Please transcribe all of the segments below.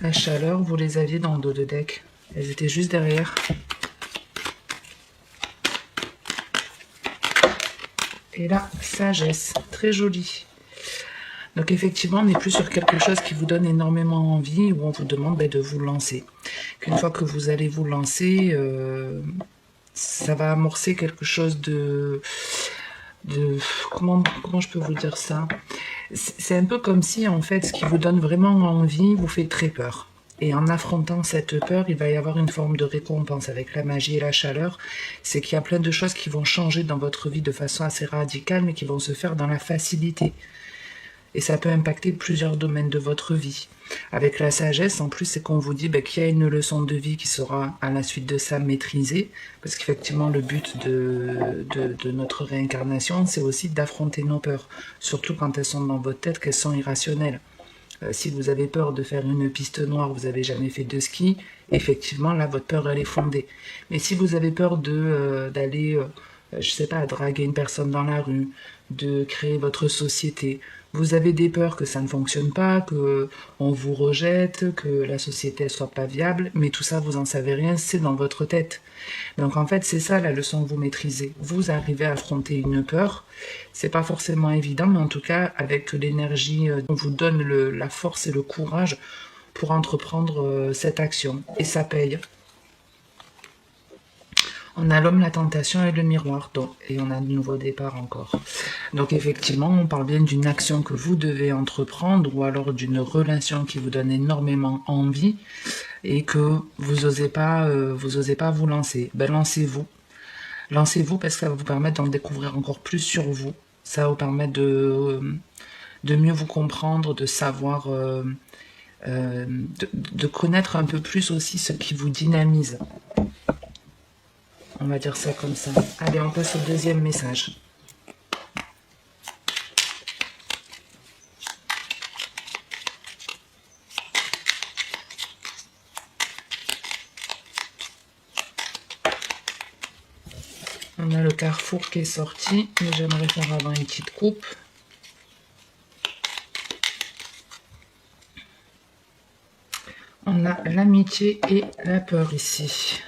La chaleur, vous les aviez dans le dos de deck. Elles étaient juste derrière. Et là, sagesse, très jolie. Donc effectivement, on n'est plus sur quelque chose qui vous donne énormément envie, où on vous demande de vous lancer. Qu'une fois que vous allez vous lancer, ça va amorcer quelque chose de comment je peux vous dire ça? C'est un peu comme si en fait ce qui vous donne vraiment envie vous fait très peur. Et en affrontant cette peur, il va y avoir une forme de récompense avec la magie et la chaleur. C'est qu'il y a plein de choses qui vont changer dans votre vie de façon assez radicale, mais qui vont se faire dans la facilité. Et ça peut impacter plusieurs domaines de votre vie. Avec la sagesse, en plus, c'est qu'on vous dit qu'il y a une leçon de vie qui sera à la suite de ça maîtrisée, parce qu'effectivement, le but de notre réincarnation, c'est aussi d'affronter nos peurs, surtout quand elles sont dans votre tête, qu'elles sont irrationnelles. Si vous avez peur de faire une piste noire, vous n'avez jamais fait de ski, effectivement, là, votre peur, elle est fondée. Mais si vous avez peur d'aller, je sais pas, draguer une personne dans la rue, de créer votre société, vous avez des peurs que ça ne fonctionne pas, que on vous rejette, que la société ne soit pas viable, mais tout ça, vous en savez rien, c'est dans votre tête. Donc en fait, c'est ça la leçon que vous maîtrisez. Vous arrivez à affronter une peur. C'est pas forcément évident, mais en tout cas, avec l'énergie, on vous donne la force et le courage pour entreprendre cette action. Et ça paye. On a l'homme, la tentation et le miroir. Donc, et on a de nouveaux départs encore. Donc effectivement, on parle bien d'une action que vous devez entreprendre ou alors d'une relation qui vous donne énormément envie et que vous osez pas vous lancer. Ben lancez-vous. Lancez-vous parce que ça va vous permettre d'en découvrir encore plus sur vous. Ça va vous permettre de mieux vous comprendre, de savoir, de connaître un peu plus aussi ce qui vous dynamise. On va dire ça comme ça. Allez, on passe au deuxième message. On a le carrefour qui est sorti, mais j'aimerais faire avant une petite coupe. On a l'amitié et la peur ici.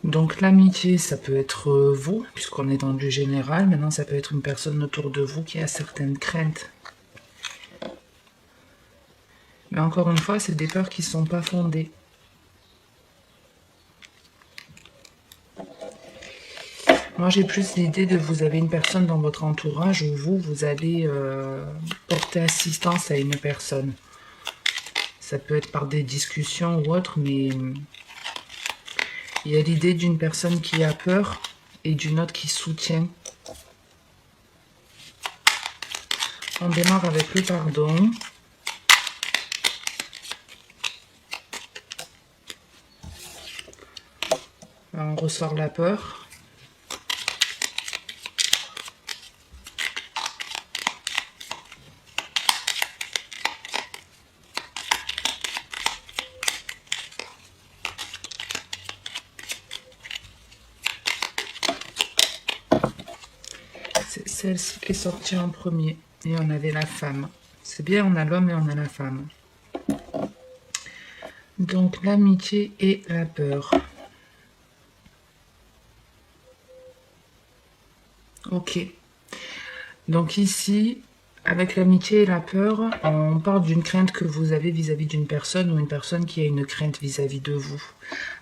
Donc l'amitié, ça peut être vous, puisqu'on est dans du général. Maintenant, ça peut être une personne autour de vous qui a certaines craintes. Mais encore une fois, c'est des peurs qui ne sont pas fondées. Moi, j'ai plus l'idée de vous avez une personne dans votre entourage où vous allez porter assistance à une personne. Ça peut être par des discussions ou autre, mais il y a l'idée d'une personne qui a peur et d'une autre qui soutient. On démarre avec le pardon. On ressort la peur. C'est celle-ci qui est sortie en premier. Et on avait la femme. C'est bien, on a l'homme et on a la femme. Donc l'amitié et la peur. Ok. Donc ici, avec l'amitié et la peur, on parle d'une crainte que vous avez vis-à-vis d'une personne ou une personne qui a une crainte vis-à-vis de vous.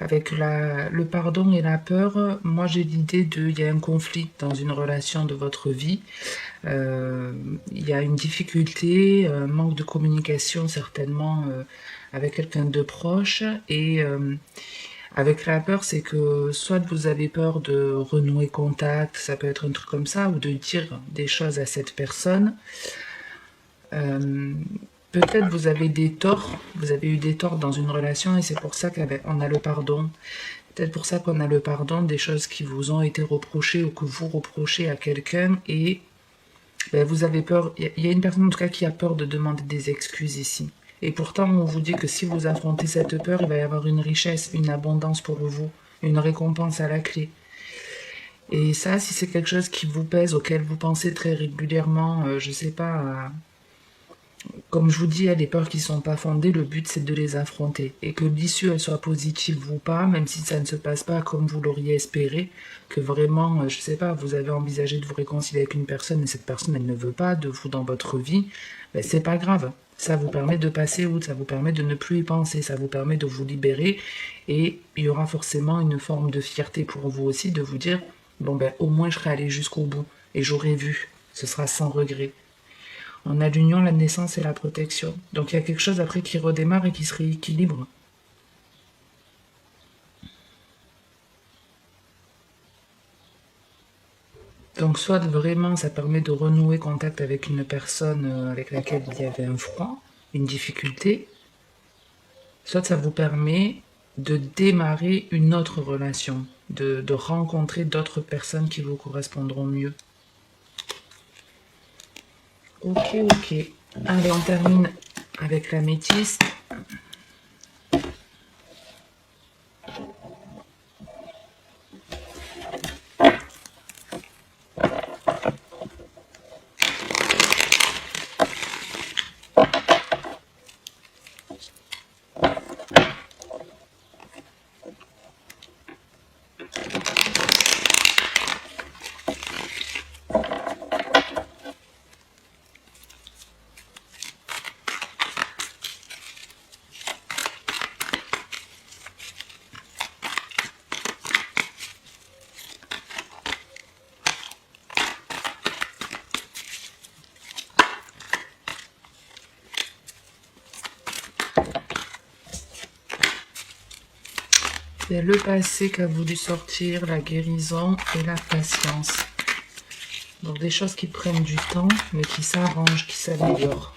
Avec le pardon et la peur, moi j'ai l'idée il y a un conflit dans une relation de votre vie. Il y a une difficulté, un manque de communication certainement avec quelqu'un de proche et avec la peur, c'est que soit vous avez peur de renouer contact, ça peut être un truc comme ça, ou de dire des choses à cette personne. Peut-être vous avez des torts, vous avez eu des torts dans une relation et c'est pour ça qu'on a le pardon. Peut-être pour ça qu'on a le pardon des choses qui vous ont été reprochées ou que vous reprochez à quelqu'un et vous avez peur. Il y a une personne en tout cas qui a peur de demander des excuses ici. Et pourtant, on vous dit que si vous affrontez cette peur, il va y avoir une richesse, une abondance pour vous, une récompense à la clé. Et ça, si c'est quelque chose qui vous pèse, auquel vous pensez très régulièrement, je sais pas, comme je vous dis, il y a des peurs qui ne sont pas fondées, le but c'est de les affronter. Et que l'issue elle soit positive ou pas, même si ça ne se passe pas comme vous l'auriez espéré, que vraiment, je sais pas, vous avez envisagé de vous réconcilier avec une personne et cette personne elle ne veut pas de vous dans votre vie, ben, c'est pas grave. Ça vous permet de passer outre, ça vous permet de ne plus y penser, ça vous permet de vous libérer et il y aura forcément une forme de fierté pour vous aussi de vous dire, bon ben au moins je serai allé jusqu'au bout et j'aurai vu, ce sera sans regret. On a l'union, la naissance et la protection. Donc il y a quelque chose après qui redémarre et qui se rééquilibre. Donc soit vraiment ça permet de renouer contact avec une personne avec laquelle il y avait un froid, une difficulté, soit ça vous permet de démarrer une autre relation, de rencontrer d'autres personnes qui vous correspondront mieux. Ok, ok. Allez, on termine avec la métisse. C'est le passé qui a voulu sortir, la guérison et la patience. Donc des choses qui prennent du temps, mais qui s'arrangent, qui s'améliorent.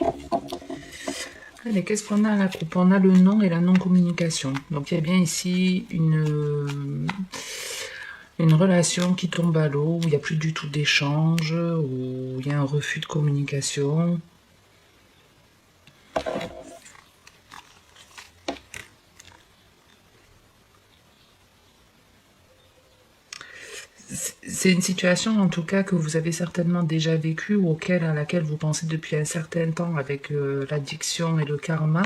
Allez, qu'est-ce qu'on a à la coupe? On a le non et la non-communication. Donc il y a bien ici une relation qui tombe à l'eau, où il n'y a plus du tout d'échange, où il y a un refus de communication. C'est une situation en tout cas que vous avez certainement déjà vécue ou à laquelle vous pensez depuis un certain temps avec l'addiction et le karma.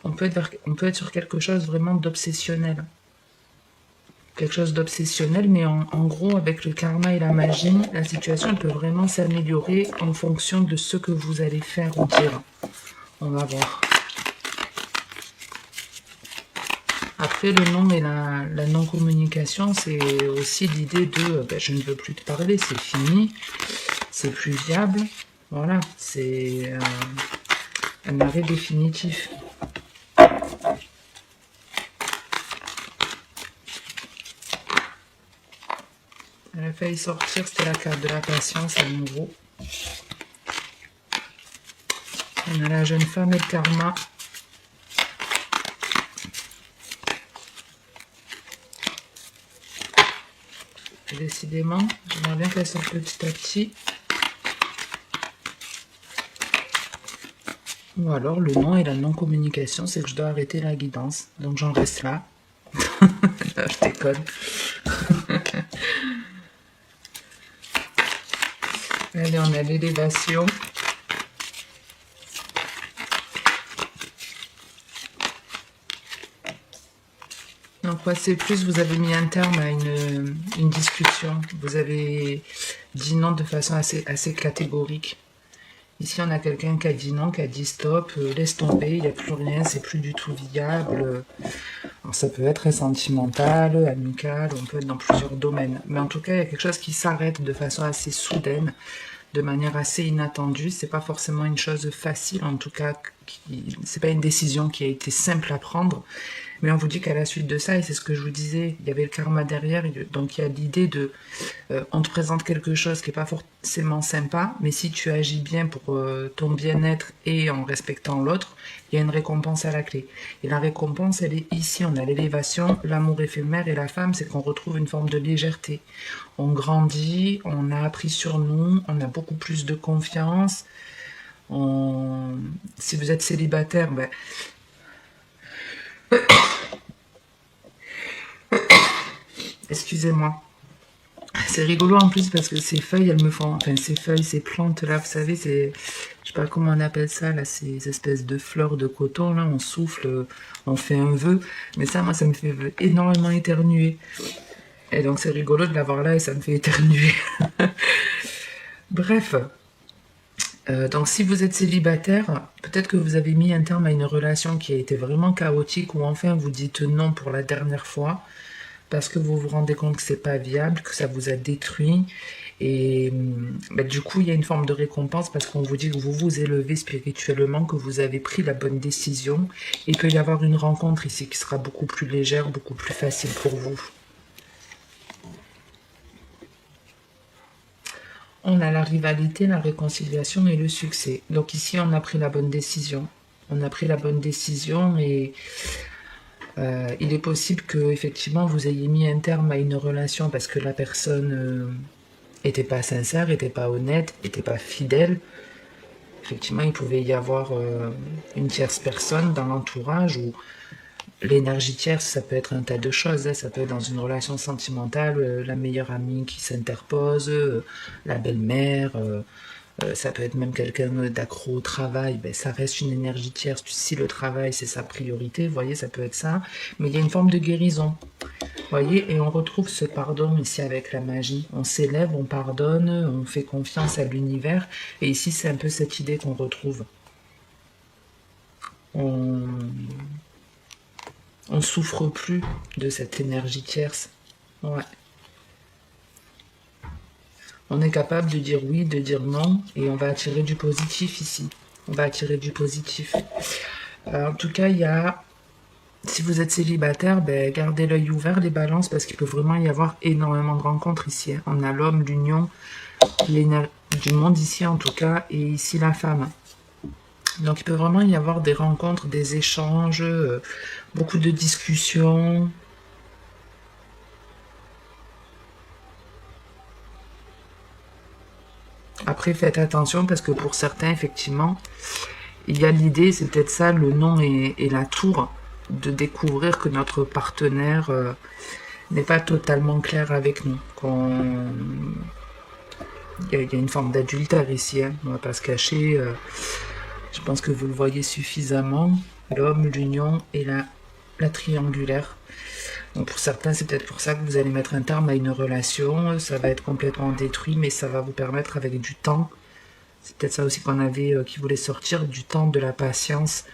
On peut être sur quelque chose vraiment d'obsessionnel. Quelque chose d'obsessionnel, mais en gros, avec le karma et la magie, la situation elle peut vraiment s'améliorer en fonction de ce que vous allez faire ou dire. On va voir. Après, le non et la non-communication, c'est aussi l'idée de ben, je ne veux plus te parler, c'est fini, c'est plus viable. Voilà, c'est un arrêt définitif. Elle a failli sortir, c'était la carte de la patience à nouveau. On a la jeune femme et le karma. Décidément, j'aimerais bien qu'elle sorte petit à petit. Ou alors le non et la non-communication, c'est que je dois arrêter la guidance. Donc j'en reste là. Je déconne. Allez, on a l'élévation. Donc, c'est plus, vous avez mis un terme à une discussion. Vous avez dit non de façon assez catégorique. Ici, on a quelqu'un qui a dit non, qui a dit stop, laisse tomber, il n'y a plus rien, c'est plus du tout viable. Alors, ça peut être sentimental, amical, on peut être dans plusieurs domaines. Mais en tout cas, il y a quelque chose qui s'arrête de façon assez soudaine, de manière assez inattendue. C'est pas forcément une chose facile, en tout cas, c'est pas une décision qui a été simple à prendre. Mais on vous dit qu'à la suite de ça, et c'est ce que je vous disais, il y avait le karma derrière, donc il y a l'idée de, on te présente quelque chose qui n'est pas forcément sympa, mais si tu agis bien pour ton bien-être et en respectant l'autre, il y a une récompense à la clé. Et la récompense, elle est ici, on a l'élévation, l'amour éphémère et la femme, c'est qu'on retrouve une forme de légèreté. On grandit, on a appris sur nous, on a beaucoup plus de confiance. Si vous êtes célibataire, ben, excusez-moi. C'est rigolo en plus parce que ces feuilles, elles me font... Enfin, ces feuilles, ces plantes là, vous savez, c'est... Je sais pas comment on appelle ça, là, ces espèces de fleurs de coton, là, on souffle, on fait un vœu. Mais ça, moi, ça me fait énormément éternuer. Et donc, c'est rigolo de l'avoir là et ça me fait éternuer. Bref. Donc, si vous êtes célibataire, peut-être que vous avez mis un terme à une relation qui a été vraiment chaotique ou enfin vous dites non pour la dernière fois parce que vous vous rendez compte que c'est pas viable, que ça vous a détruit. Et du coup, il y a une forme de récompense parce qu'on vous dit que vous vous élevez spirituellement, que vous avez pris la bonne décision. Et il peut y avoir une rencontre ici qui sera beaucoup plus légère, beaucoup plus facile pour vous. On a la rivalité, la réconciliation et le succès. Donc ici, on a pris la bonne décision. On a pris la bonne décision et il est possible que effectivement vous ayez mis un terme à une relation parce que la personne était pas sincère, était pas honnête, était pas fidèle. Effectivement, il pouvait y avoir une tierce personne dans l'entourage ou l'énergie tierce, ça peut être un tas de choses. Hein. Ça peut être dans une relation sentimentale, la meilleure amie qui s'interpose, la belle-mère, ça peut être même quelqu'un d'accro au travail. Ben, ça reste une énergie tierce. Si le travail, c'est sa priorité, vous voyez, ça peut être ça. Mais il y a une forme de guérison. Vous voyez, et on retrouve ce pardon ici avec la magie. On s'élève, on pardonne, on fait confiance à l'univers. Et ici, c'est un peu cette idée qu'on retrouve. On souffre plus de cette énergie tierce. Ouais. On est capable de dire oui, de dire non, et on va attirer du positif ici. On va attirer du positif. En tout cas, il y a... Si vous êtes célibataire, ben, gardez l'œil ouvert, les balances, parce qu'il peut vraiment y avoir énormément de rencontres ici. Hein. On a l'homme, l'union, du monde ici en tout cas, et ici la femme. Donc il peut vraiment y avoir des rencontres, des échanges, beaucoup de discussions. Après, faites attention parce que pour certains, effectivement, il y a l'idée, c'est peut-être ça, le nom et la tour, de découvrir que notre partenaire n'est pas totalement clair avec nous. Il y a une forme d'adultère ici, hein, on ne va pas se cacher. Je pense que vous le voyez suffisamment. L'homme, l'union et la triangulaire. Donc pour certains, c'est peut-être pour ça que vous allez mettre un terme à une relation. Ça va être complètement détruit, mais ça va vous permettre avec du temps. C'est peut-être ça aussi qu'on avait, qui voulait sortir, du temps, de la patience,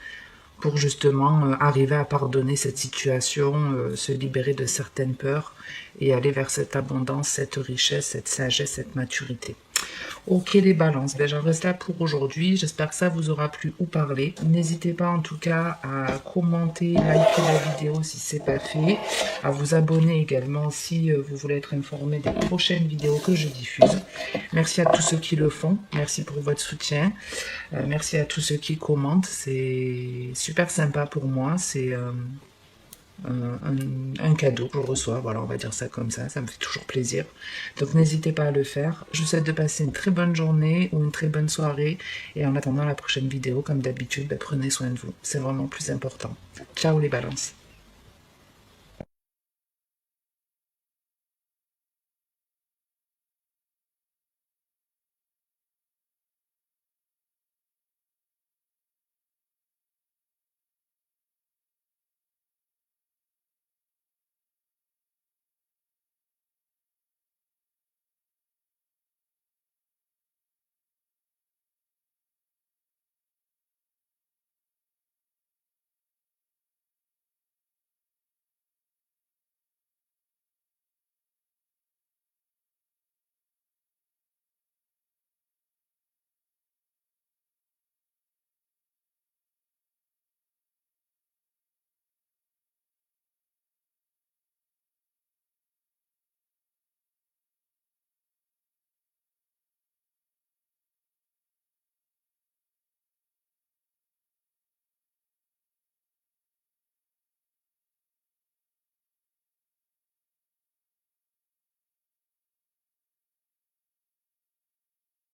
pour justement arriver à pardonner cette situation, se libérer de certaines peurs et aller vers cette abondance, cette richesse, cette sagesse, cette maturité. Ok les balances, ben, j'en reste là pour aujourd'hui. J'espère que ça vous aura plu ou parlé. N'hésitez pas en tout cas à commenter, liker la vidéo si ce n'est pas fait, à vous abonner également si vous voulez être informé des prochaines vidéos que je diffuse. Merci à tous ceux qui le font, merci pour votre soutien, merci à tous ceux qui commentent, c'est super sympa pour moi, c'est un cadeau que je reçois, voilà, on va dire ça comme ça me fait toujours plaisir. Donc n'hésitez pas à le faire. Je vous souhaite de passer une très bonne journée ou une très bonne soirée. Et en attendant la prochaine vidéo, comme d'habitude, prenez soin de vous. C'est vraiment le plus important. Ciao les balances.